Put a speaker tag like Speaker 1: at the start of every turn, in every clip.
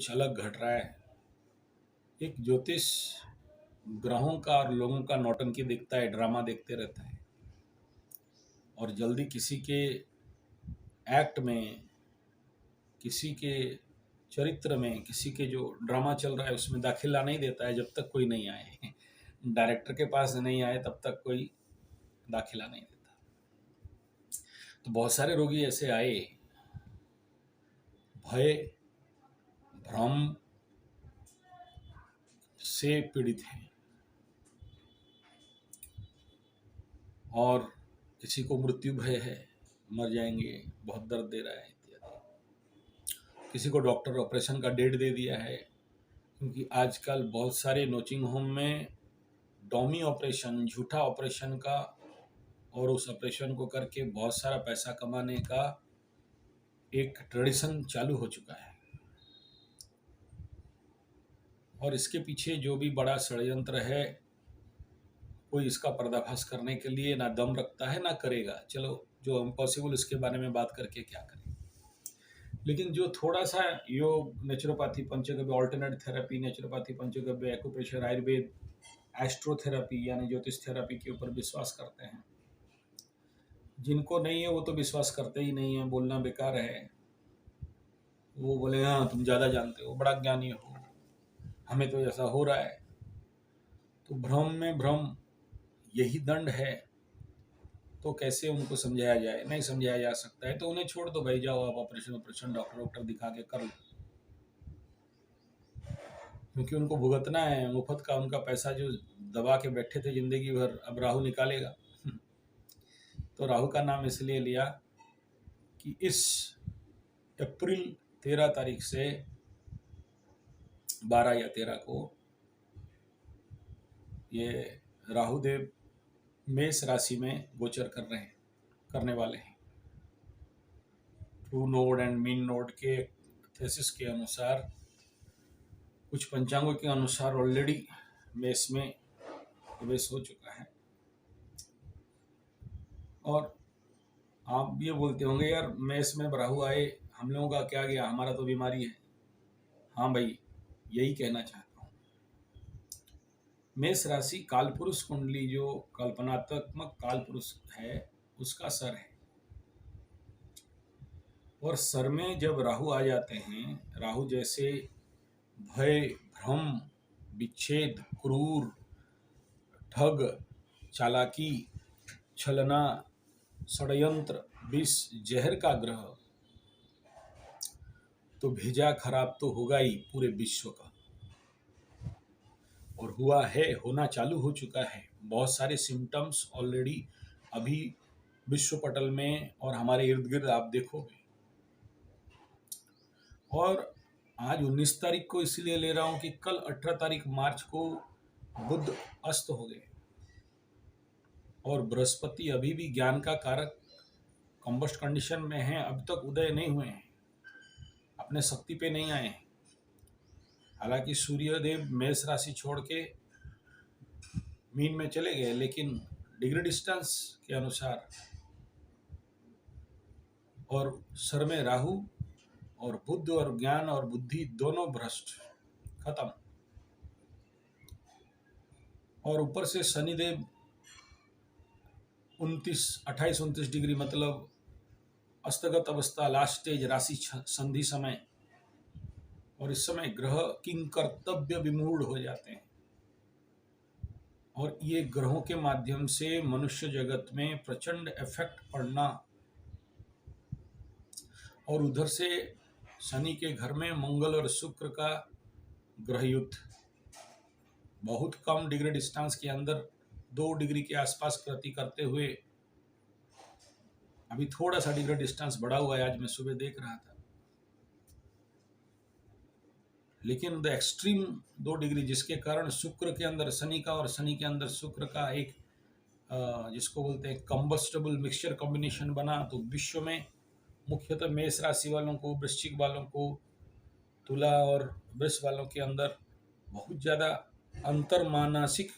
Speaker 1: कुछ अलग घट रहा है। एक ज्योतिष ग्रहों का और लोगों का नौटंकी देखता है, ड्रामा देखते रहता है और जल्दी किसी के एक्ट में, किसी के चरित्र में, किसी के जो ड्रामा चल रहा है उसमें दाखिला नहीं देता है जब तक कोई नहीं आए। डायरेक्टर के पास नहीं आए तब तक कोई दाखिला नहीं देता। तो बहुत सारे रोगी ऐसे आए, भय भ्रम से पीड़ित हैं और किसी को मृत्यु भय है, मर जाएंगे, बहुत दर्द दे रहा है इत्यादि। किसी को डॉक्टर ऑपरेशन का डेट दे दिया है, क्योंकि आजकल बहुत सारे नर्सिंग होम में डॉमी ऑपरेशन, झूठा ऑपरेशन का, और उस ऑपरेशन को करके बहुत सारा पैसा कमाने का एक ट्रेडिशन चालू हो चुका है। और इसके पीछे जो भी बड़ा षड्यंत्र है, कोई इसका पर्दाफाश करने के लिए ना दम रखता है ना करेगा। चलो, जो इम्पॉसिबल उसके बारे में बात करके क्या करें। लेकिन जो थोड़ा सा योग, नेचुरोपैथी, पंचगव्य, ऑल्टरनेट थेरेपी, नेचुरोपैथी, पंचगव्य, एक्यूप्रेशर, आयुर्वेद, एस्ट्रोथेरेपी यानी ज्योतिष थेरेपी के ऊपर विश्वास करते हैं, जिनको नहीं है वो तो विश्वास करते ही नहीं है, बोलना बेकार है। वो बोले हाँ तुम ज़्यादा जानते हो, बड़ा ज्ञानी हो, हमें तो ऐसा हो रहा है। तो भ्रम में भ्रम यही दंड है। तो कैसे उनको समझाया जाए? नहीं समझाया जा सकता है तो उन्हें छोड़ दो भाई, जाओ आप ऑपरेशन डॉक्टर दिखा के कर लो, क्योंकि उनको भुगतना है मुफ्त का। उनका पैसा जो दबा के बैठे थे जिंदगी भर, अब राहु निकालेगा। तो राहु का नाम इसलिए लिया कि इस अप्रैल 13 तारीख से 12 या 13 को ये राहु देव मेष राशि में गोचर करने वाले हैं। True node and mean node के थेसिस के अनुसार, कुछ पंचांगों के अनुसार ऑलरेडी मेष में प्रवेश हो चुका है। और आप ये बोलते होंगे यार मेष में राहु आए, हम लोगों का क्या गया, हमारा तो बीमारी है। हाँ भाई, यही कहना चाहता हूँ। मेष राशि कालपुरुष कुंडली, जो कल्पनात्मक कालपुरुष है, उसका सर है। और सर में जब राहु आ जाते हैं, राहु जैसे भय, भ्रम, विच्छेद, क्रूर, ठग, चालाकी, छलना, षड्यंत्र, विष, जहर का ग्रह, तो भेजा खराब तो होगा ही पूरे विश्व का। और हुआ है, होना चालू हो चुका है। बहुत सारे सिम्टम्स ऑलरेडी अभी विश्व पटल में और हमारे इर्द गिर्द आप देखोगे। और आज 19 तारीख को इसलिए ले रहा हूं कि कल 18 तारीख मार्च को बुध अस्त हो गए और बृहस्पति अभी भी ज्ञान का कारक कंबस्ट कंडीशन में है, अब तक उदय नहीं हुए हैं, अपने शक्ति पे नहीं आए हैं। हालांकि सूर्यदेव मेष राशि छोड़ के मीन में चले गए, लेकिन डिग्री डिस्टेंस के अनुसार और सर में राहु और बुध और ज्ञान और बुद्धि दोनों भ्रष्ट, खत्म। और ऊपर से शनिदेव 28-29 डिग्री, मतलब अस्तगत अवस्था, लास्ट स्टेज, राशि संधि समय। और इस समय ग्रह किंग कर्तव्य विमूढ़ हो जाते हैं और ये ग्रहों के माध्यम से मनुष्य जगत में प्रचंड इफेक्ट पड़ना। और उधर से शनि के घर में मंगल और शुक्र का ग्रह युद्ध, बहुत कम डिग्री डिस्टेंस के अंदर 2 डिग्री के आसपास गति करते हुए, अभी थोड़ा सा डिग्री डिस्टेंस बढ़ा हुआ है, आज मैं सुबह देख रहा था। लेकिन द एक्सट्रीम 2 डिग्री, जिसके कारण शुक्र के अंदर शनि का और शनि के अंदर शुक्र का एक जिसको बोलते हैं कंबस्टेबल मिक्सचर कॉम्बिनेशन बना। तो विश्व में मुख्यतः मेष राशि वालों को, वृश्चिक वालों को, तुला और वृष वालों के अंदर बहुत ज़्यादा अंतर्मानसिक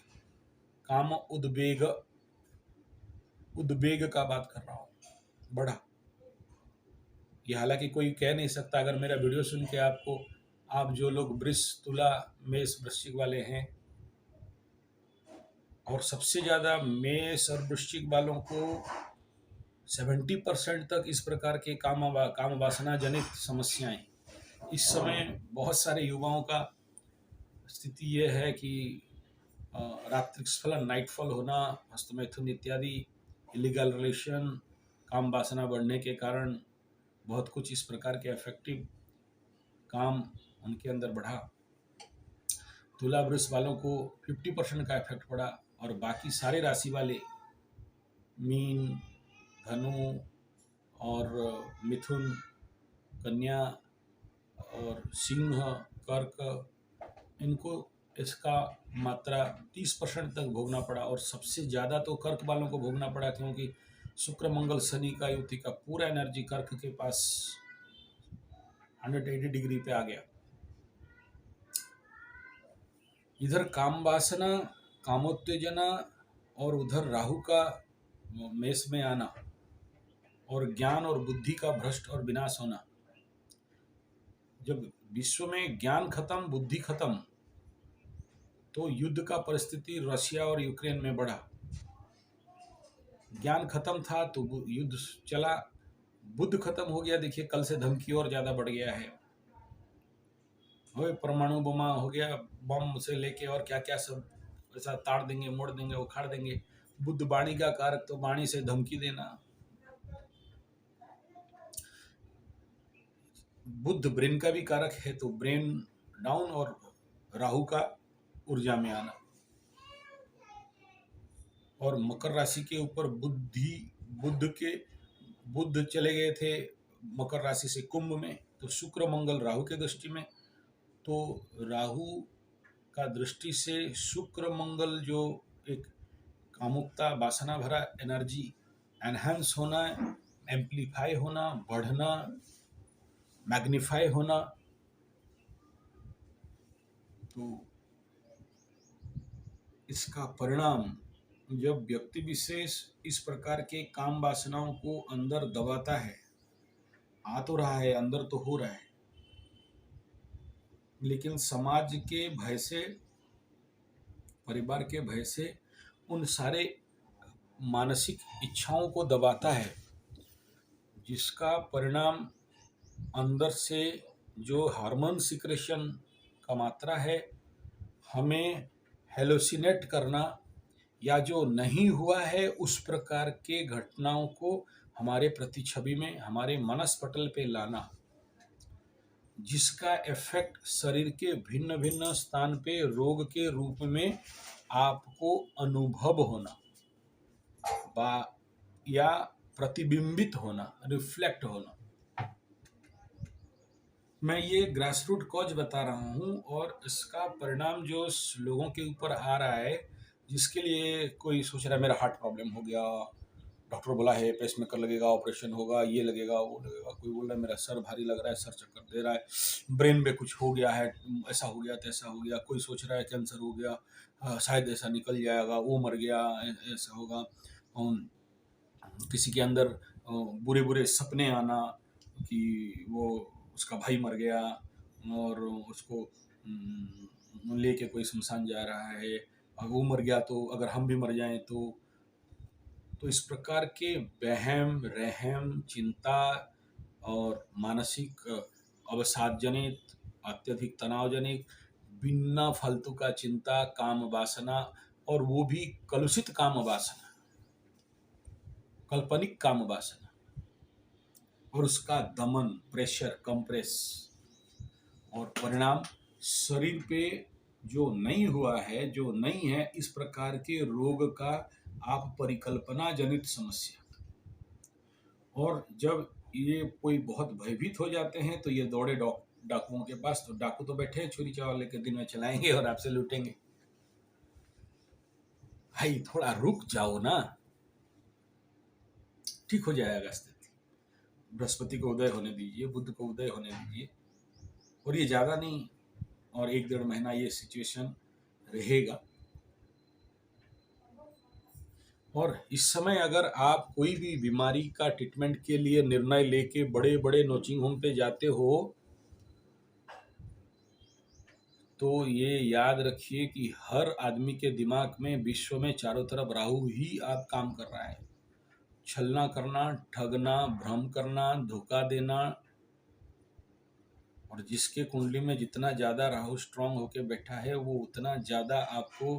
Speaker 1: काम उद्वेग का बात कर रहा हूँ, बढ़ा। ये हालांकि कोई कह नहीं सकता, अगर मेरा वीडियो सुन के आपको आप जो लोग वृष, तुला, मेष, वृश्चिक वाले हैं, और सबसे ज़्यादा मेष और वृश्चिक वालों को 70% तक इस प्रकार के काम वासना जनित समस्याएं इस समय बहुत सारे युवाओं का स्थिति ये है कि रात्रिस्खलन, नाइटफॉल होना, हस्तमैथुन इत्यादि, इलीगल रिलेशन, काम वासना बढ़ने के कारण बहुत कुछ इस प्रकार के अफेक्टिव काम उनके अंदर बढ़ा। तुला वृष वालों को 50% का इफेक्ट पड़ा, और बाकी सारे राशि वाले मीन, धनु और मिथुन, कन्या और सिंह, कर्क, इनको इसका मात्रा 30% तक भोगना पड़ा। और सबसे ज़्यादा तो कर्क वालों को भोगना पड़ा, क्योंकि शुक्र मंगल शनि का युति का पूरा एनर्जी कर्क के पास 180 डिग्री पे आ गया। इधर काम वासना, कामोत्तेजना, और उधर राहु का मेष में आना, और ज्ञान और बुद्धि का भ्रष्ट और विनाश होना। जब विश्व में ज्ञान खत्म, बुद्धि खत्म, तो युद्ध का परिस्थिति रशिया और यूक्रेन में बढ़ा। ज्ञान खत्म था तो युद्ध चला, बुद्ध खत्म हो गया, देखिए कल से धमकी और ज्यादा बढ़ गया है। परमाणु बम हो गया, बम से लेके और क्या क्या सब ऐसा ताड़ देंगे, मोड़ देंगे, उखाड़ देंगे। बुद्ध वाणी का कारक, तो वाणी से धमकी देना। बुद्ध ब्रेन का भी कारक है, तो ब्रेन डाउन, और राहु का ऊर्जा में आना। और मकर राशि के ऊपर बुद्ध चले गए थे मकर राशि से कुंभ में, तो शुक्र मंगल राहु के दृष्टि में, तो राहु का दृष्टि से शुक्र मंगल जो एक कामुकता, वासना भरा एनर्जी एनहांस होना, एम्प्लीफाई होना, बढ़ना, मैग्नीफाई होना, तो इसका परिणाम जब व्यक्ति विशेष इस प्रकार के काम वासनाओं को अंदर दबाता है, आ तो रहा है, अंदर तो हो रहा है, लेकिन समाज के भय से, परिवार के भय से उन सारे मानसिक इच्छाओं को दबाता है, जिसका परिणाम अंदर से जो हार्मोन सिक्रेशन का मात्रा है, हमें हेलोसिनेट करना, या जो नहीं हुआ है उस प्रकार के घटनाओं को हमारे प्रतिछवि में, हमारे मनस पटल पे लाना, जिसका इफेक्ट शरीर के भिन्न भिन्न स्थान पे रोग के रूप में आपको अनुभव होना या प्रतिबिंबित होना, रिफ्लेक्ट होना। मैं ये ग्रास रूट कॉज बता रहा हूँ, और इसका परिणाम जो लोगों के ऊपर आ रहा है, जिसके लिए कोई सोच रहा है मेरा हार्ट प्रॉब्लम हो गया, डॉक्टर बोला है पेसमेकर लगेगा, ऑपरेशन होगा, ये लगेगा, वो लगेगा। कोई बोल रहा है मेरा सर भारी लग रहा है, सर चक्कर दे रहा है, ब्रेन में कुछ हो गया है, ऐसा हो गया, तैसा हो गया। कोई सोच रहा है कैंसर हो गया, शायद ऐसा निकल जाएगा, वो मर गया, ऐसा होगा। किसी के अंदर बुरे बुरे सपने आना कि वो उसका भाई मर गया और उसको लेके कोई शमशान जा रहा है, अगर वो मर गया तो अगर हम भी मर जाएं तो इस प्रकार के वहम, रहम, चिंता और मानसिक अवसाद जनित, अत्यधिक तनाव जनित, बिना फालतू का चिंता, काम वासना, और वो भी कलुषित काम वासना, काल्पनिक काम वासना, और उसका दमन, प्रेशर, कंप्रेस, और परिणाम शरीर पे जो नहीं हुआ है, जो नहीं है, इस प्रकार के रोग का आप परिकल्पना जनित समस्या। और जब ये कोई बहुत भयभीत हो जाते हैं तो ये दौड़े डाकुओं के पास, तो डाकू तो बैठे छुरी चावल लेके दिन में चलाएंगे और आपसे लूटेंगे। भाई थोड़ा रुक जाओ ना, ठीक हो जाएगा स्थिति। बृहस्पति को उदय होने दीजिए, बुध को उदय होने दीजिए, और ये ज़्यादा नहीं, और 1-1.5 महीना ये सिचुएशन रहेगा। और इस समय अगर आप कोई भी बीमारी का ट्रीटमेंट के लिए निर्णय लेके बड़े बड़े नर्सिंग होम पे जाते हो, तो ये याद रखिए कि हर आदमी के दिमाग में विश्व में चारों तरफ राहु ही आप काम कर रहा है। छलना करना, ठगना, भ्रम करना, धोखा देना। और जिसके कुंडली में जितना ज़्यादा राहु स्ट्रांग होके बैठा है वो उतना ज़्यादा आपको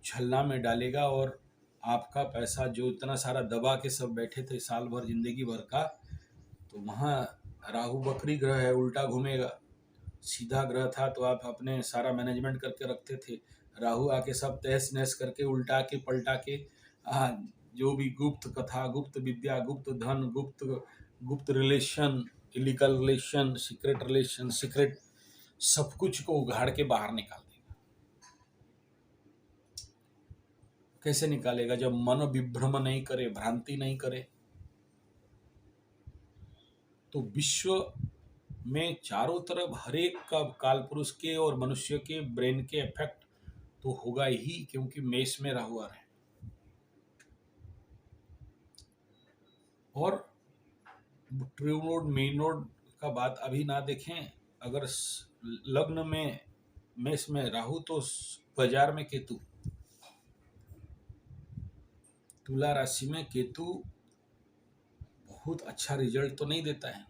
Speaker 1: छलना में डालेगा। और आपका पैसा जो इतना सारा दबा के सब बैठे थे साल भर जिंदगी भर का, तो वहाँ राहु बकरी ग्रह है, उल्टा घूमेगा। सीधा ग्रह था तो आप अपने सारा मैनेजमेंट करके रखते थे, राहु आके सब तहस नहस करके उल्टा के पलटा के जो भी गुप्त कथा, गुप्त विद्या, गुप्त धन, गुप्त रिलेशन, इलीगल रिलेशन, सीक्रेट सब कुछ को उघाड़ के बाहर निकाल देगा। कैसे निकालेगा? जब मन विभ्रम नहीं करे, भ्रांति नहीं करे। तो विश्व में चारों तरफ हरेक का काल पुरुष के और मनुष्य के ब्रेन के इफेक्ट तो होगा ही, क्योंकि मेष में राहु आ रहे हैं। और ट्रू नोड, मेन नोड का बात अभी ना देखें। अगर लग्न में मेष में राहु तो बाजार में केतु, तुला राशि में केतु बहुत अच्छा रिजल्ट तो नहीं देता है।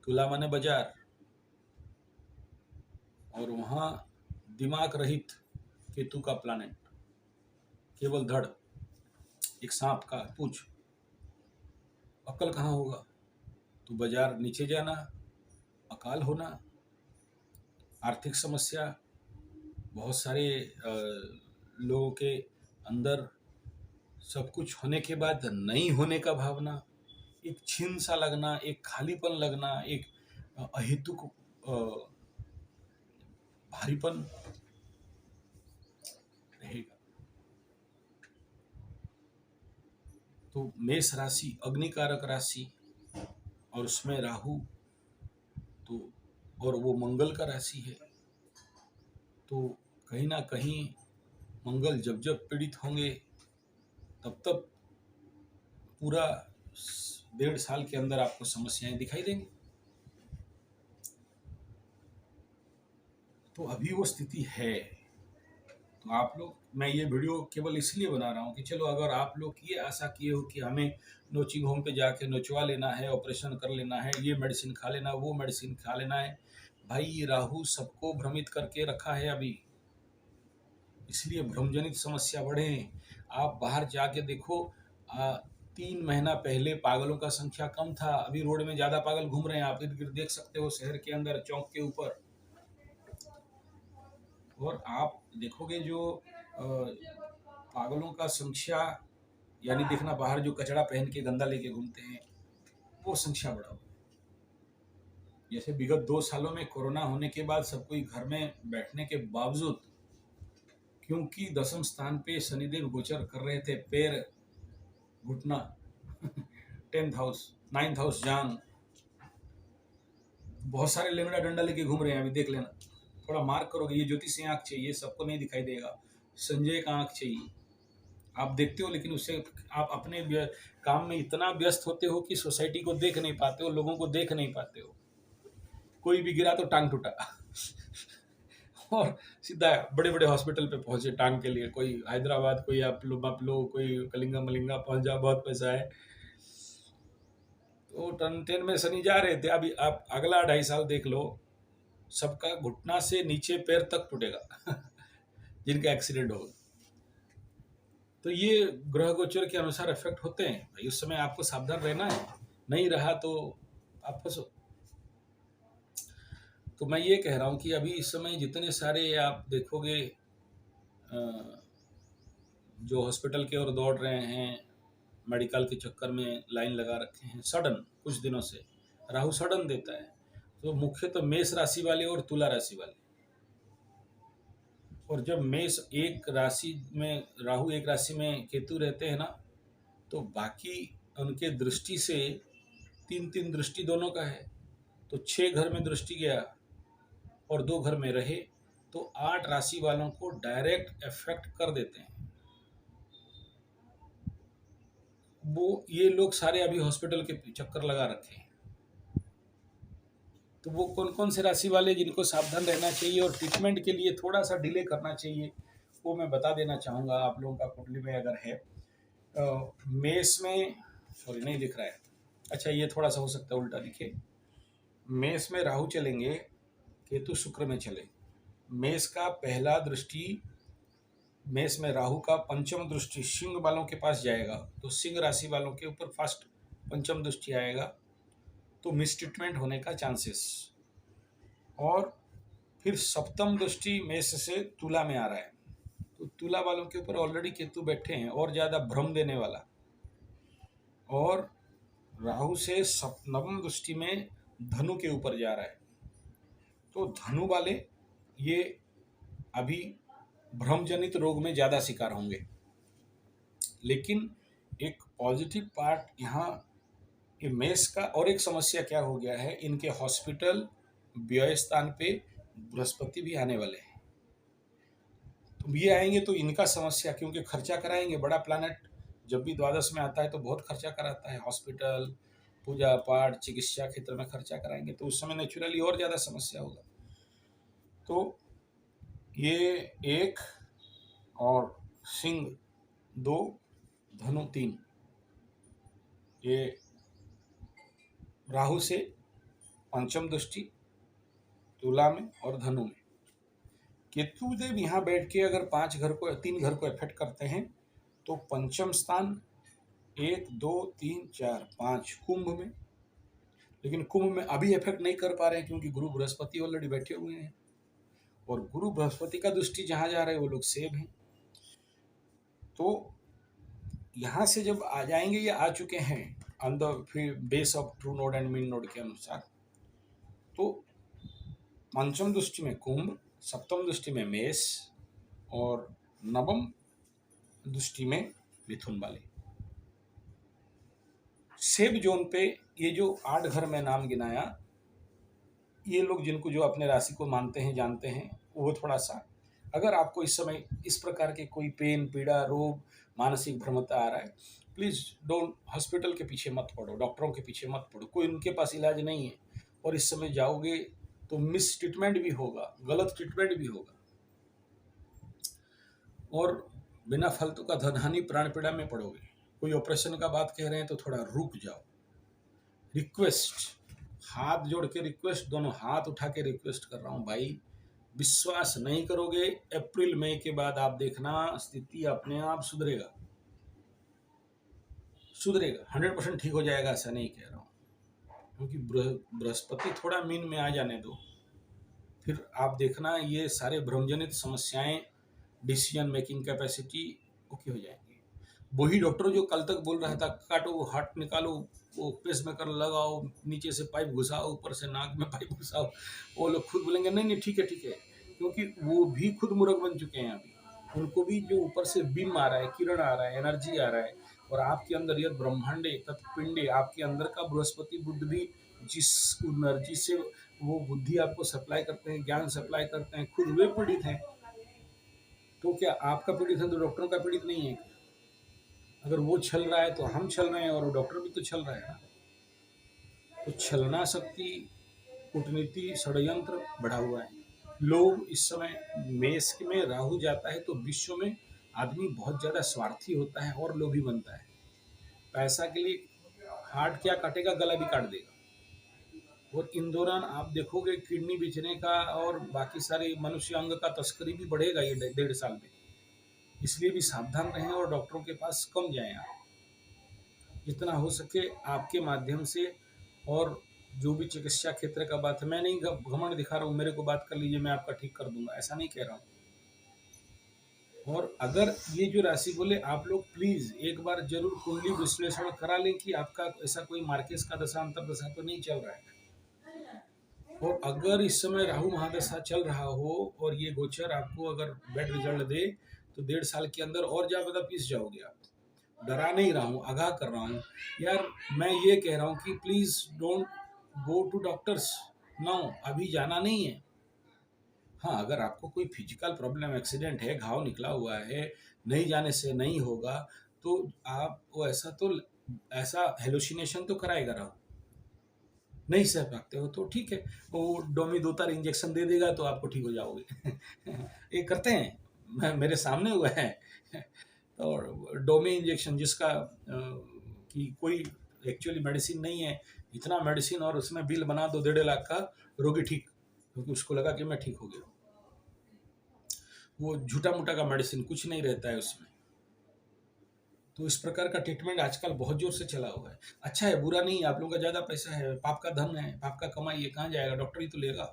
Speaker 1: तुला माने बाजार, और वहां दिमाग रहित केतु का प्लानेट, केवल धड़, एक सांप का पूंछ, अकल कहाँ होगा? तो बाजार नीचे जाना, अकाल होना, आर्थिक समस्या, बहुत सारे लोगों के अंदर सब कुछ होने के बाद नहीं होने का भावना, एक छीन सा लगना, एक खालीपन लगना, एक अहेतुक भारीपन रहेगा। तो मेष राशि अग्निकारक राशि, और उसमें राहु, तो और वो मंगल का राशि है। तो कहीं ना कहीं मंगल जब जब पीड़ित होंगे तब तब पूरा 1.5 साल के अंदर आपको समस्याएं दिखाई देंगी। तो अभी वो स्थिति है। तो आप लोग, मैं ये वीडियो केवल इसलिए बना रहा हूँ कि चलो अगर आप लोग ये आशा किए हो कि हमें नोचिंग होम पे जाके नोचवा लेना है, ऑपरेशन कर लेना है, ये मेडिसिन खा लेना, वो मेडिसिन खा लेना है, भाई राहु सबको भ्रमित करके रखा है अभी, इसलिए भ्रमजनित समस्या बढ़े। आप बाहर जाके देखो, 3 महीना पहले पागलों का संख्या कम था, अभी रोड में ज्यादा पागल घूम रहे हैं। आप इर्द गिर्द देख सकते हो, शहर के अंदर चौक के ऊपर। और आप देखोगे जो पागलों का संख्या, यानी देखना बाहर जो कचड़ा पहन के गंदा लेके घूमते हैं, वो संख्या बढ़ा हुआ। जैसे विगत 2 सालों में कोरोना होने के बाद सब कोई घर में बैठने के बावजूद, क्योंकि 10वें स्थान पे शनिदेव गोचर कर रहे थे, पैर, घुटना 10th हाउस, 9th हाउस जान, बहुत सारे लेंगड़ा डंडा लेके घूम रहे हैं। अभी देख लेना, थोड़ा मार्क करोगे, ये ज्योतिषी आंख चाहिए, सबको नहीं दिखाई देगा। संजय का आंख चाहिए, आप देखते हो, लेकिन उससे आप अपने काम में इतना व्यस्त होते हो कि सोसाइटी को देख नहीं पाते हो, लोगों को देख नहीं पाते हो। कोई भी गिरा तो टांग टूटा और सीधा बड़े बड़े हॉस्पिटल पे पहुंचे टांग के लिए, कोई हैदराबाद, कोई आप लोग कोई कलिंगा मलिंगा पहुंच जा, बहुत पैसा है। तो टन 10 में शनि जा रहे थे। अभी आप अगला 2.5 साल देख लो, सबका घुटना से नीचे पैर तक टूटेगा जिनका एक्सीडेंट होगा। तो ये ग्रह गोचर के अनुसार इफेक्ट होते हैं भाई, उस समय आपको सावधान रहना है, नहीं रहा तो आप फंसो। तो मैं ये कह रहा हूँ कि अभी इस समय जितने सारे आप देखोगे जो हॉस्पिटल की ओर दौड़ रहे हैं, मेडिकल के चक्कर में लाइन लगा रखे हैं, सडन कुछ दिनों से राहु सडन देता है। तो मुख्य तो मेष राशि वाले और तुला राशि वाले। और जब मेष एक राशि में राहु, एक राशि में केतु रहते हैं ना, तो बाकी उनके दृष्टि से 3 दृष्टि दोनों का है, तो 6 घर में दृष्टि गया और 2 घर में रहे, तो 8 राशि वालों को डायरेक्ट इफेक्ट कर देते हैं। वो ये लोग सारे अभी हॉस्पिटल के चक्कर लगा रखे हैं। तो वो कौन कौन से राशि वाले जिनको सावधान रहना चाहिए और ट्रीटमेंट के लिए थोड़ा सा डिले करना चाहिए, वो मैं बता देना चाहूँगा आप लोगों का कुंडली में अगर है। मेष में, सॉरी नहीं दिख रहा है, अच्छा ये थोड़ा सा हो सकता है उल्टा दिखे। मेष में राहु चलेंगे, केतु शुक्र में चले। मेष का पहला दृष्टि, मेष में राहु का पंचम दृष्टि सिंह वालों के पास जाएगा, तो सिंह राशि वालों के ऊपर फर्स्ट पंचम दृष्टि आएगा, तो मिस ट्रीटमेंट होने का चांसेस। और फिर सप्तम दृष्टि मेष से तुला में आ रहा है, तो तुला वालों के ऊपर ऑलरेडी केतु बैठे हैं और ज़्यादा भ्रम देने वाला। और राहु से नवम दृष्टि में धनु के ऊपर जा रहा है, तो धनु वाले ये अभी भ्रमजनित रोग में ज़्यादा शिकार होंगे। लेकिन एक पॉजिटिव पार्ट यहाँ मेष का और एक समस्या क्या हो गया है, इनके हॉस्पिटल व्यय स्थान पे बृहस्पति भी आने वाले हैं। तो ये आएंगे तो इनका समस्या, क्योंकि खर्चा कराएंगे, बड़ा प्लैनेट जब भी द्वादश में आता है तो बहुत खर्चा कराता है, हॉस्पिटल, पूजा पाठ, चिकित्सा क्षेत्र में खर्चा कराएंगे, तो उस समय नेचुरली और ज़्यादा समस्या होगा। तो ये 1 और सिंह 2, धनु 3, ये राहु से पंचम दृष्टि तुला में और धनु में। केतु देव यहाँ बैठ के अगर 3 घर को इफेक्ट करते हैं, तो पंचम स्थान 1 2 3 4 5 कुंभ में, लेकिन कुंभ में अभी इफेक्ट नहीं कर पा रहे हैं क्योंकि गुरु बृहस्पति ऑलरेडी बैठे हुए हैं, और गुरु बृहस्पति का दृष्टि जहाँ जा रहे हैं वो लोग सेब हैं। तो यहाँ से जब आ जाएंगे, ये आ चुके हैं on the base of true node and mean node के अनुसार, तो पंचम दृष्टि में कुंभ, सप्तम दृष्टि में मेष और नवम दृष्टि में मिथुन वाले। सेब जोन पे ये जो 8 घर में नाम गिनाया, ये लोग जिनको जो अपने राशि को मानते हैं, जानते हैं, वो थोड़ा सा, अगर आपको इस समय इस प्रकार के कोई पेन, पीड़ा, रोग, मानसिक भ्रमता आ रहा है, प्लीज़ डोंट, हॉस्पिटल के पीछे मत पड़ो, डॉक्टरों के पीछे मत पड़ो, कोई उनके पास इलाज नहीं है, और इस समय जाओगे तो मिस ट्रीटमेंट भी होगा, गलत ट्रीटमेंट भी होगा, और बिना फालतू का धनहानि, प्राण पीड़ा में पड़ोगे। कोई ऑपरेशन का बात कह रहे हैं तो थोड़ा रुक जाओ। रिक्वेस्ट, हाथ जोड़ के रिक्वेस्ट, दोनों हाथ उठा के रिक्वेस्ट कर रहा हूँ भाई, विश्वास नहीं करोगे, अप्रैल मई के बाद आप देखना स्थिति अपने आप सुधरेगा, 100% ठीक हो जाएगा, ऐसा नहीं कह रहा हूँ, क्योंकि बृहस्पति थोड़ा मीन में आ जाने दो, फिर आप देखना ये सारे भ्रमजनित समस्याएं, डिसीजन मेकिंग कैपेसिटी ओके हो जाएंगे। वही डॉक्टर जो कल तक बोल रहा था काटो, हार्ट निकालो, वो पेस मेकर लगाओ, नीचे से पाइप घुसाओ, ऊपर से नाक में पाइप घुसाओ, वो लोग खुद बोलेंगे नहीं नहीं ठीक है, क्योंकि वो भी खुद मूर्ख बन चुके हैं अभी, उनको भी जो ऊपर से बीम आ रहा है, किरण आ रहा है, एनर्जी आ रहा है, और आपके अंदर यह ब्रह्मांडे तत्पिंडे, आपके अंदर का बृहस्पति बुद्ध भी जिस एनर्जी से वो बुद्धि आपको सप्लाई करते हैं, ज्ञान सप्लाई करते हैं, खुद वे पीड़ित हैं। तो क्या आपका पीड़ित है तो डॉक्टरों का पीड़ित नहीं है? अगर वो छल रहा है तो हम छल रहे हैं, और डॉक्टर भी तो छल रहा है ना। तो छलना शक्ति, कूटनीति, षड्यंत्र बढ़ा हुआ है। लोग इस समय, मेष में राहु जाता है तो विश्व में आदमी बहुत ज़्यादा स्वार्थी होता है और लोभी बनता है, पैसा के लिए हार्ट क्या काटेगा, गला भी काट देगा। और इन दौरान आप देखोगे किडनी बेचने का और बाकी सारे मनुष्य अंग का तस्करी भी बढ़ेगा ये 1.5 साल में। इसलिए भी सावधान रहें और डॉक्टरों के पास कम जाएं आप, जितना हो सके आपके माध्यम से। और जो भी चिकित्सा क्षेत्र का बात है, मैं नहीं घमंड दिखा रहा हूँ, मेरे को बात कर लीजिए, मैं आपका ठीक कर दूंगा, ऐसा नहीं कह रहा हूँ। और अगर ये जो राशि बोले, आप लोग प्लीज़ एक बार जरूर कुंडली विश्लेषण करा लें कि आपका ऐसा कोई मार्केस का दशा, अंतर दशा तो नहीं चल रहा है। और अगर इस समय राहु महादशा चल रहा हो और ये गोचर आपको अगर बैड रिजल्ट दे, तो 1.5 साल के अंदर और ज़्यादा पीस जाओगे आप। डरा नहीं रहा हूँ, आगाह कर रहा हूँ यार। मैं ये कह रहा हूँ कि please don't go to doctors now, अभी जाना नहीं है। हाँ, अगर आपको कोई फिजिकल प्रॉब्लम, एक्सीडेंट है, घाव निकला हुआ है, नहीं जाने से नहीं होगा, तो आप वो ऐसा हेलुसिनेशन तो कराएगा राहु, नहीं सह पाते हो तो ठीक है, वो डोमी 2 तार इंजेक्शन दे देगा तो आपको ठीक हो जाओगे। ये करते हैं, मेरे सामने हुआ है। और डोमी इंजेक्शन जिसका कि कोई एक्चुअली मेडिसिन नहीं है, इतना मेडिसिन और उसमें बिल बना दो 1.5 लाख का, रोगी ठीक, क्योंकि उसको लगा कि मैं ठीक हो गया। वो झूठा मूठा का मेडिसिन कुछ नहीं रहता है उसमें। तो इस प्रकार का ट्रीटमेंट आजकल बहुत जोर से चला हुआ है। अच्छा है, बुरा नहीं है, आप लोगों का ज़्यादा पैसा है, पाप का धन है, पाप का कमाई है, कहाँ जाएगा, डॉक्टर ही तो लेगा।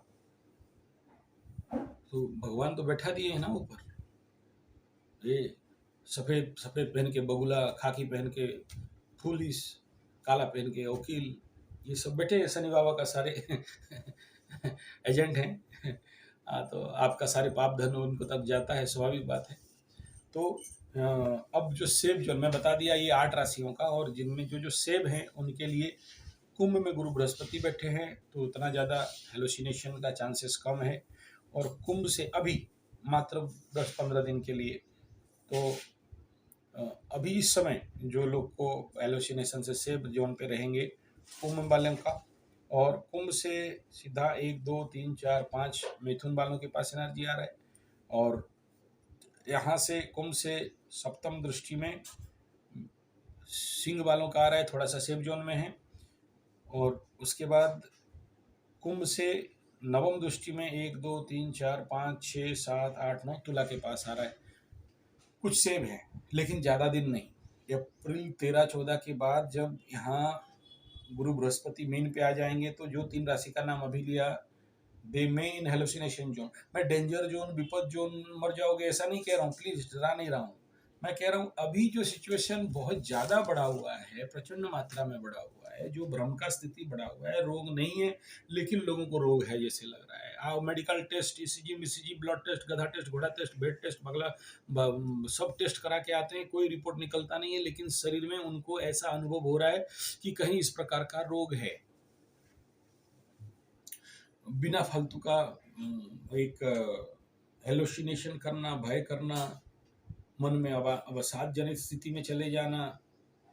Speaker 1: तो भगवान तो बैठा दिए है ना ऊपर। ये सफ़ेद सफ़ेद पहन के बगुला, खाकी पहन के पुलिस, काला पहन के वकील, ये सब बैठे हैं शनि बाबा का सारे एजेंट हैं। हाँ, तो आपका सारे पाप धन उनको तक जाता है, स्वाभाविक बात है। तो अब जो सेब जो मैं बता दिया, ये 8 राशियों का, और जिनमें जो जो सेब हैं उनके लिए कुंभ में गुरु बृहस्पति बैठे हैं, तो उतना ज़्यादा हेलोसिनेशन का चांसेस कम है। और कुंभ से अभी मात्र 10-15 दिन के लिए, तो अभी इस समय जो लोग को एलोसिनेशन से सेब जोन पे रहेंगे कुंभ वालों का, और कुंभ से सीधा 1 2 3 4 5 मिथुन वालों के पास एनर्जी आ रहा है, और यहाँ से कुंभ से सप्तम दृष्टि में सिंह वालों का आ रहा है, थोड़ा सा सेफ जोन में है। और उसके बाद कुंभ से नवम दृष्टि में 1 2 3 4 5 6 7 8 9 तुला के पास आ रहा है। कुछ सेब है लेकिन ज़्यादा दिन नहीं। अप्रैल 13-14 के बाद जब यहाँ गुरु बृहस्पति मीन पे आ जाएंगे, तो जो 3 राशि का नाम अभी लिया, दे मे इन हेलोसिनेशन जोन। मैं डेंजर जोन, विपद जोन, मर जाओगे ऐसा नहीं कह रहा हूँ, प्लीज डरा नहीं रहा हूँ। मैं कह रहा हूँ अभी जो सिचुएशन बहुत ज़्यादा बढ़ा हुआ है, प्रचंड मात्रा में बढ़ा हुआ है, जो भ्रम का स्थिति बढ़ा हुआ है, रोग नहीं है लेकिन लोगों को रोग है जैसे लग रहा है। आओ मेडिकल टेस्ट, ईसीजी, मिसीजी, ब्लड टेस्ट, गधा टेस्ट, घोड़ा टेस्ट, बेड टेस्ट, बगला सब टेस्ट करा के आते हैं, कोई रिपोर्ट निकलता नहीं है, लेकिन शरीर में उनको ऐसा अनुभव हो रहा है कि कहीं इस प्रकार का रोग है। बिना फालतू का एक हेलोसिनेशन करना, भय करना, मन में अवसाद जनित स्थिति में चले जाना,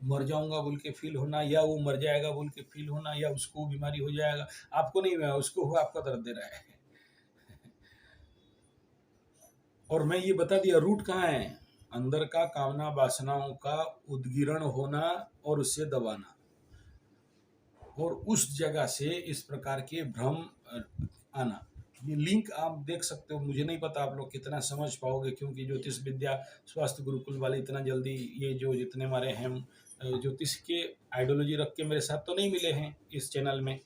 Speaker 1: मर जाऊंगा बोल के फील होना, या वो मर जाएगा बोल के फील होना, या उसको बीमारी हो जाएगा, आपको नहीं हुआ, उसको हुआ, आपका दर्द दे रहा है। और मैं ये बता दिया रूट कहाँ है, अंदर का कामना वासनाओं का उद्गीरण होना और उससे दबाना, और उस जगह से इस प्रकार के भ्रम आना। ये लिंक आप देख सकते हो, मुझे नहीं पता आप लोग कितना समझ पाओगे, क्योंकि ज्योतिष विद्या स्वास्थ्य गुरुकुल वाले इतना जल्दी, ये जो जितने हमारे हैं ज्योतिष के आइडियोलॉजी रख के मेरे साथ तो नहीं मिले हैं इस चैनल में,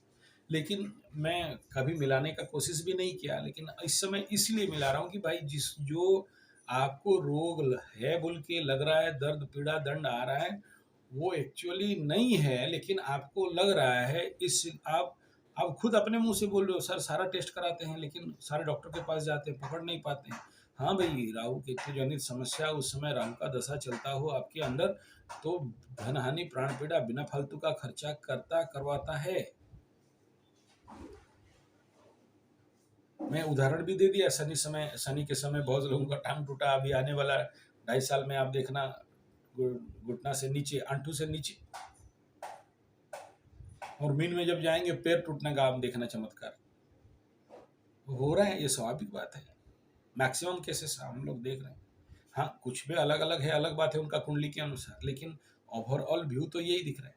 Speaker 1: लेकिन मैं कभी मिलाने का कोशिश भी नहीं किया। लेकिन इस समय इसलिए मिला रहा हूँ कि भाई जिस जो आपको रोग है बोल के लग रहा है, दर्द पीड़ा दंड आ रहा है, वो एक्चुअली नहीं है, लेकिन आपको लग रहा है। इस आप खुद अपने मुंह से बोल रहे हो सर सारा टेस्ट कराते हैं, लेकिन सारे डॉक्टर के पास जाते हैं, पकड़ नहीं पाते हैं। हाँ भाई, राहु केतु जनित समस्या, उस समय राहु का दशा चलता हो आपके अंदर, तो धन हानि, प्राण पीड़ा, बिना फालतू का खर्चा करवाता है। मैं उदाहरण भी दे दिया, शनि के समय बहुत लोगों का टांग टूटा, अभी आने वाला 2.5 साल में आप देखना घुटना से नीचे, अंटू से नीचे, और मीन में जब जाएंगे पैर टूटने का आप देखना चमत्कार हो रहा है। ये स्वाभाविक बात है, मैक्सिमम केसेस हम लोग देख रहे हैं। हाँ, कुछ भी अलग अलग है, अलग बात है उनका कुंडली के अनुसार, लेकिन ओवरऑल व्यू तो यही दिख रहा है।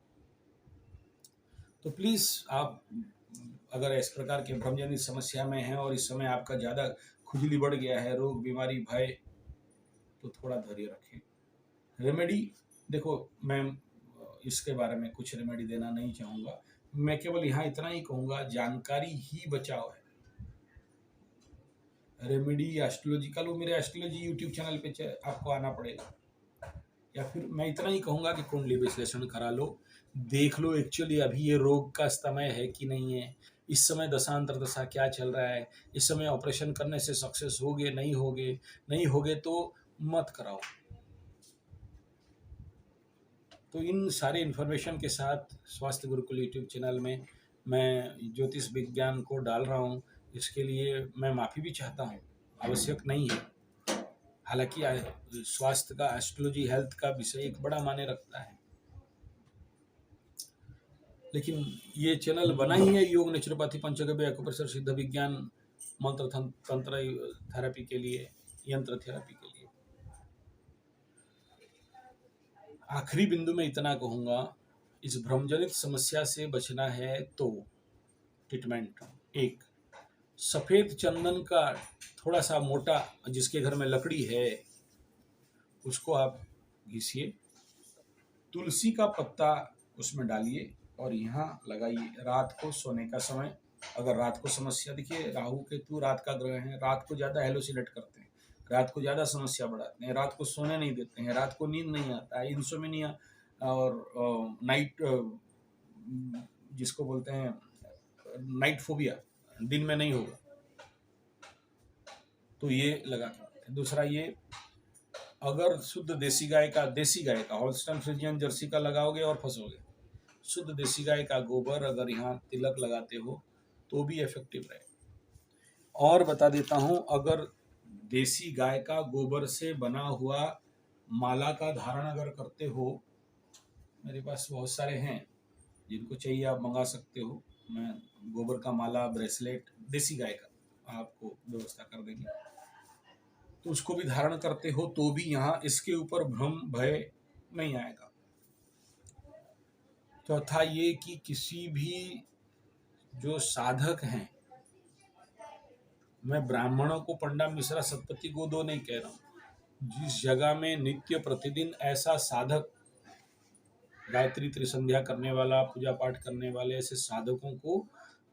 Speaker 1: तो प्लीज़ आप अगर इस प्रकार के भ्रमजनित समस्या में हैं और इस समय आपका ज़्यादा खुजली बढ़ गया है, रोग बीमारी भय, तो थोड़ा धैर्य रखें। रेमेडी देखो, मैं इसके बारे में कुछ रेमेडी देना नहीं चाहूँगा, मैं केवल यहाँ इतना ही कहूँगा, जानकारी ही बचाव है। रेमेडी एस्ट्रोलॉजिकल, वो मेरे एस्ट्रोलॉजी यूट्यूब चैनल पे आपको आना पड़ेगा, या फिर मैं इतना ही कहूँगा कि कुंडली विश्लेषण करा लो, देख लो एक्चुअली अभी ये रोग का समय है कि नहीं है, इस समय दशांतर दशा क्या चल रहा है, इस समय ऑपरेशन करने से सक्सेस होगे नहीं होगे तो मत कराओ। तो इन सारे इन्फॉर्मेशन के साथ स्वास्थ्य गुरुकुल यूट्यूब चैनल में मैं ज्योतिष विज्ञान को डाल रहा हूँ, इसके लिए मैं माफ़ी भी चाहता हूँ, आवश्यक नहीं है। हालांकि स्वास्थ्य का, एस्ट्रोलॉजी हेल्थ का विषय एक बड़ा मायने रखता है, लेकिन ये चैनल बना ही है योग, नेचुरोपैथी, पंचगव्य, एक्यूप्रेशर, सिद्ध विज्ञान, मंत्र तंत्र थेरेपी के लिए, यंत्र थेरेपी के लिए। आखिरी बिंदु में इतना कहूँगा, इस भ्रमजनित समस्या से बचना है तो ट्रीटमेंट, एक सफ़ेद चंदन का थोड़ा सा मोटा, जिसके घर में लकड़ी है उसको आप घिसिए, तुलसी का पत्ता उसमें डालिए और यहाँ लगाइए। रात को सोने का समय, अगर रात को समस्या, देखिए राहु केतु रात का ग्रह है, रात को ज़्यादा हेलोसिनेट करते हैं, रात को ज़्यादा समस्या बढ़ाते हैं, रात को सोने नहीं देते हैं, रात को नींद नहीं आता है, इंसोम्निया और नाइट, जिसको बोलते हैं नाइट फोबिया, दिन में नहीं होगा, तो ये लगा। दूसरा ये, अगर शुद्ध देसी गाय का हॉल्स्टाइन फ्रिजियन जर्सी का लगाओगे और फंसोगे। शुद्ध देसी गाय का गोबर अगर यहाँ तिलक लगाते हो तो भी इफेक्टिव रहे। और बता देता हूँ, अगर देसी गाय का गोबर से बना हुआ माला का धारण अगर करते हो, मेरे पास बहुत सारे हैं, जिनको चाहिए आप मंगा सकते हो, मैं गोबर का माला, ब्रेसलेट देसी गाय का आपको व्यवस्था कर देंगे, तो उसको भी धारण करते हो तो भी यहाँ इसके ऊपर भ्रम भय नहीं आएगा। चौथा ये कि किसी भी जो साधक हैं, मैं ब्राह्मणों को, पंडा मिश्रा सतपति को दो नहीं कह रहा हूँ, जिस जगह में नित्य प्रतिदिन ऐसा साधक, गायत्री त्रिसंध्या करने वाला, पूजा पाठ करने वाले ऐसे साधकों को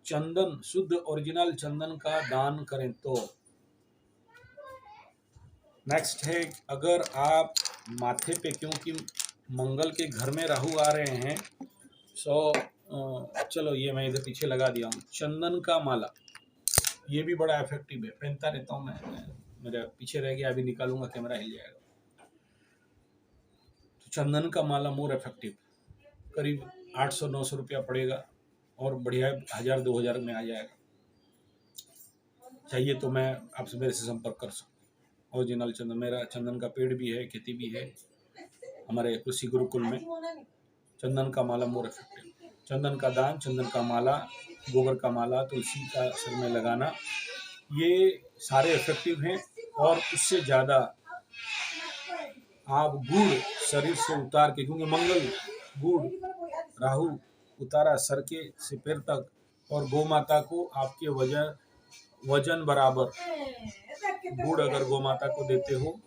Speaker 1: चंदन, शुद्ध ओरिजिनल चंदन का दान करें तो। नेक्स्ट है, अगर आप माथे पे, क्योंकि मंगल के घर में राहु आ रहे हैं, चलो ये मैं इधर पीछे लगा दिया हूँ, चंदन का माला, ये भी बड़ा इफेक्टिव है, पहनता रहता हूँ मैं, मेरा पीछे रह गया, अभी निकालूंगा, कैमरा हिल जाएगा। तो चंदन का माला मोर इफेक्टिव, करीब 800-900 रुपया पड़ेगा और बढ़िया 1000-2000 में आ जाएगा। चाहिए तो मैं आपसे, मेरे से संपर्क कर सकता हूँ। ओरिजिनल चंदन, मेरा चंदन का पेड़ भी है, खेती भी है हमारे कृषि गुरुकुल में। चंदन का माला मोर इफेक्टिव, चंदन का दान, चंदन का माला, गोबर का माला, तुलसी का सिर में लगाना, ये सारे इफेक्टिव हैं। और उससे ज़्यादा आप गुड़ शरीर से उतार के, क्योंकि मंगल गुड़, राहु उतारा सर के से पैर तक, और गौ माता को आपके वजन बराबर गुड़ अगर गौ माता को देते हो,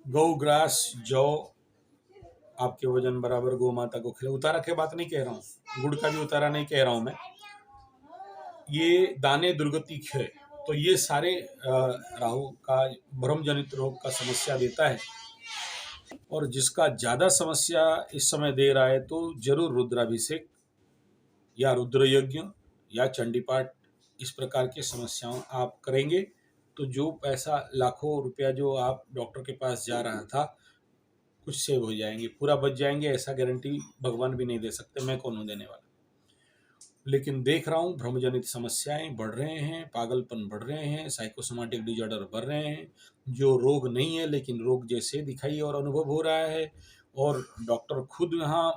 Speaker 1: गौ ग्रास, जौ आपके वजन बराबर गौ माता को खिला, उतारा के बात नहीं कह रहा हूँ, गुड़ का भी उतारा नहीं कह रहा हूँ मैं, ये दाने दुर्गति क्षय, तो ये सारे राहु का भ्रम जनित रोग का समस्या देता है। और जिसका ज़्यादा समस्या इस समय दे रहा है तो जरूर रुद्राभिषेक या रुद्र यज्ञ या चंडी पाठ, इस प्रकार की समस्याओं आप करेंगे तो जो पैसा, लाखों रुपया जो आप डॉक्टर के पास जा रहा था, कुछ सेव हो जाएंगे, पूरा बच जाएंगे, ऐसा गारंटी भगवान भी नहीं दे सकते, मैं कौन हूँ देने वाला। लेकिन देख रहा हूँ भ्रमजनित समस्याएं बढ़ रहे हैं, पागलपन बढ़ रहे हैं, साइकोसोमेटिक डिजॉर्डर बढ़ रहे हैं, जो रोग नहीं है लेकिन रोग जैसे दिखाई और अनुभव हो रहा है। और डॉक्टर खुद यहाँ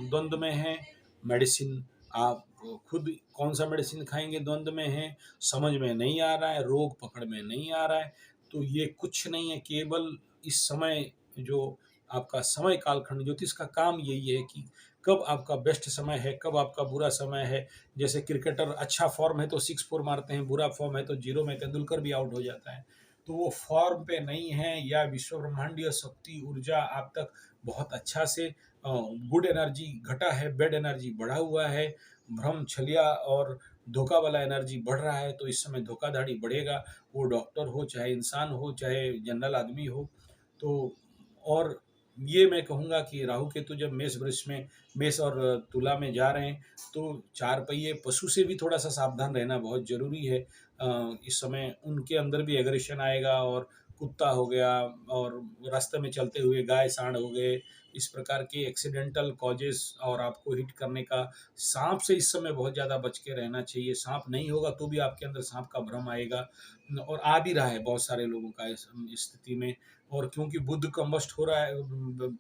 Speaker 1: द्वंद्व में है, मेडिसिन आप खुद कौन सा मेडिसिन खाएंगे द्वंद्व में है, समझ में नहीं आ रहा है, रोग पकड़ में नहीं आ रहा है। तो ये कुछ नहीं है, केवल इस समय जो आपका समय कालखंड, ज्योतिष का काम यही है कि कब आपका बेस्ट समय है, कब आपका बुरा समय है। जैसे क्रिकेटर अच्छा फॉर्म है तो 6 4 मारते हैं, बुरा फॉर्म है तो 0 में तेंदुलकर भी आउट हो जाता है। तो वो फॉर्म पे नहीं है, या विश्व ब्रह्मांडीय शक्ति ऊर्जा आप तक बहुत अच्छा से गुड एनर्जी घटा है, बैड एनर्जी बढ़ा हुआ है, भ्रम छलिया और धोखा वाला एनर्जी बढ़ रहा है, तो इस समय धोखाधड़ी बढ़ेगा, वो डॉक्टर हो, चाहे इंसान हो, चाहे जनरल आदमी हो। तो और ये मैं कहूँगा कि राहु केतु जब मेष वृष में, मेष और तुला में जा रहे हैं, तो 4 पहिए पशु से भी थोड़ा सा सावधान रहना बहुत जरूरी है। इस समय उनके अंदर भी एग्रेशन आएगा, और कुत्ता हो गया, और रास्ते में चलते हुए गाय सांड हो गए, इस प्रकार के एक्सीडेंटल कॉजेस और आपको हिट करने का। सांप से इस समय बहुत ज़्यादा बच के रहना चाहिए। सांप नहीं होगा तो भी आपके अंदर सांप का भ्रम आएगा, और आ भी रहा है बहुत सारे लोगों का इस स्थिति में। और क्योंकि बुद्ध कंबस्ट हो रहा है,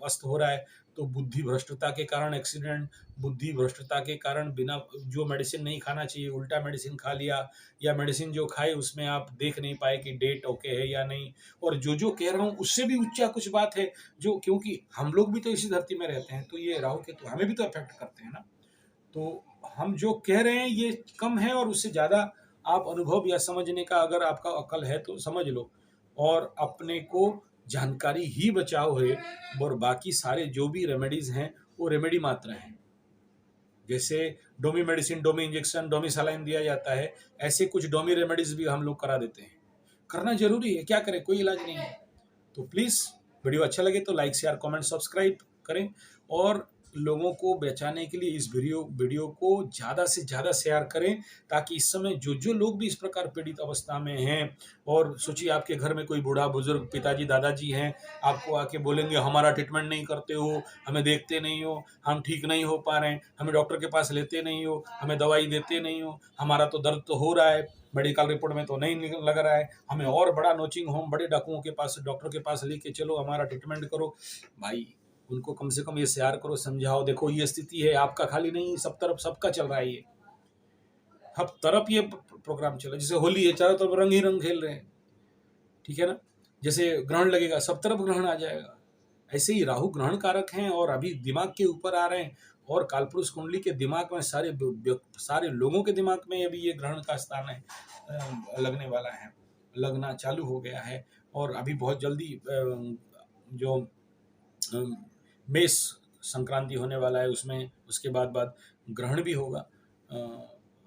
Speaker 1: अस्त हो रहा है, तो बुद्धि भ्रष्टता के कारण एक्सीडेंट, बुद्धि भ्रष्टता के कारण बिना जो मेडिसिन नहीं खाना चाहिए उल्टा मेडिसिन खा लिया, या मेडिसिन जो खाए उसमें आप देख नहीं पाए कि डेट ओके है या नहीं। और जो कह रहा हूँ उससे भी ऊंचा कुछ बात है, जो क्योंकि हम लोग भी तो इसी धरती में रहते हैं, तो ये राहु केतु हमें भी तो अफेक्ट करते हैं ना। तो हम जो कह रहे हैं ये कम है, और उससे ज़्यादा आप अनुभव या समझने का अगर आपका अकल है तो समझ लो, और अपने को जानकारी ही बचाओ है। और बाकी सारे जो भी रेमेडीज हैं वो रेमेडी मात्र हैं। जैसे डोमी मेडिसिन, डोमी इंजेक्शन, डोमी सलाइन दिया जाता है, ऐसे कुछ डोमी रेमेडीज भी हम लोग करा देते हैं। करना जरूरी है, क्या करें, कोई इलाज नहीं है। तो प्लीज़ वीडियो अच्छा लगे तो लाइक शेयर कमेंट सब्सक्राइब करें, और लोगों को बचाने के लिए इस वीडियो को ज़्यादा से ज़्यादा शेयर करें, ताकि इस समय जो लोग भी इस प्रकार पीड़ित अवस्था में हैं, और सोचिए आपके घर में कोई बूढ़ा बुजुर्ग पिताजी दादाजी हैं, आपको आके बोलेंगे हमारा ट्रीटमेंट नहीं करते हो, हमें देखते नहीं हो, हम ठीक नहीं हो पा रहे हैं, हमें डॉक्टर के पास लेते नहीं हो, हमें दवाई देते नहीं हो, हमारा तो दर्द तो हो रहा है, मेडिकल रिपोर्ट में तो नहीं लग रहा है, हमें और बड़ा नर्सिंग होम, बड़े डाकुओं के पास, डॉक्टर के पास लेके चलो, हमारा ट्रीटमेंट करो। भाई उनको कम से कम ये शेयर करो, समझाओ, देखो ये स्थिति है, आपका खाली नहीं, सब तरफ सबका चल रहा है, ये हर तरफ ये प्रोग्राम चल रहा है। जैसे होली है, चारों तरफ रंग ही रंग खेल रहे हैं, ठीक है ना। जैसे ग्रहण लगेगा, सब तरफ ग्रहण आ जाएगा। ऐसे ही राहु ग्रहण कारक हैं, और अभी दिमाग के ऊपर आ रहे हैं, और कालपुरुष कुंडली के दिमाग में सारे लोगों के दिमाग में अभी ये ग्रहण का स्थान है, लगने वाला है, लगना चालू हो गया है। और अभी बहुत जल्दी जो मेष संक्रांति होने वाला है, उसमें उसके बाद ग्रहण भी होगा,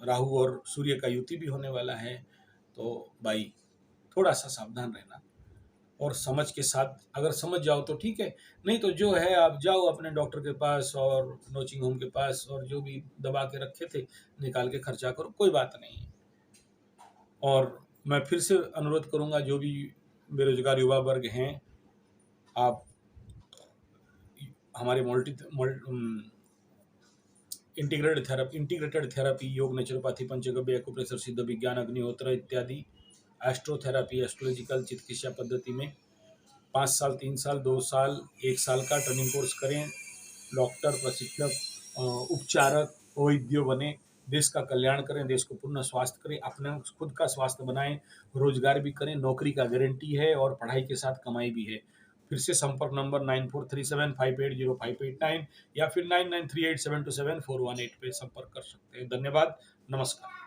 Speaker 1: राहु और सूर्य का युति भी होने वाला है। तो भाई थोड़ा सा सावधान रहना, और समझ के साथ अगर समझ जाओ तो ठीक है, नहीं तो जो है आप जाओ अपने डॉक्टर के पास और नर्सिंग होम के पास, और जो भी दबा के रखे थे निकाल के खर्चा करो, कोई बात नहीं है। और मैं फिर से अनुरोध करूंगा, जो भी बेरोजगार युवा वर्ग हैं, आप हमारे इंटीग्रेटेड थेरेपी, योग, नेचुरोपैथी, पंचगव्य, एक्यूप्रेशर, सिद्ध विज्ञान, अग्निहोत्र इत्यादि, एस्ट्रोथेरेपी, एस्ट्रोलॉजिकल चिकित्सा पद्धति में 5 साल, 3 साल, 2 साल, 1 साल का ट्रेनिंग कोर्स करें, डॉक्टर, प्रशिक्षक, उपचारक, वैद्य बने, देश का कल्याण करें, देश को पूर्ण स्वास्थ्य करें, अपना खुद का स्वास्थ्य बनाएं, रोजगार भी करें, नौकरी का गारंटी है, और पढ़ाई के साथ कमाई भी है। फिर से संपर्क नंबर 9437580589 या फिर 9938727418 पे संपर्क कर सकते हैं। धन्यवाद, नमस्कार।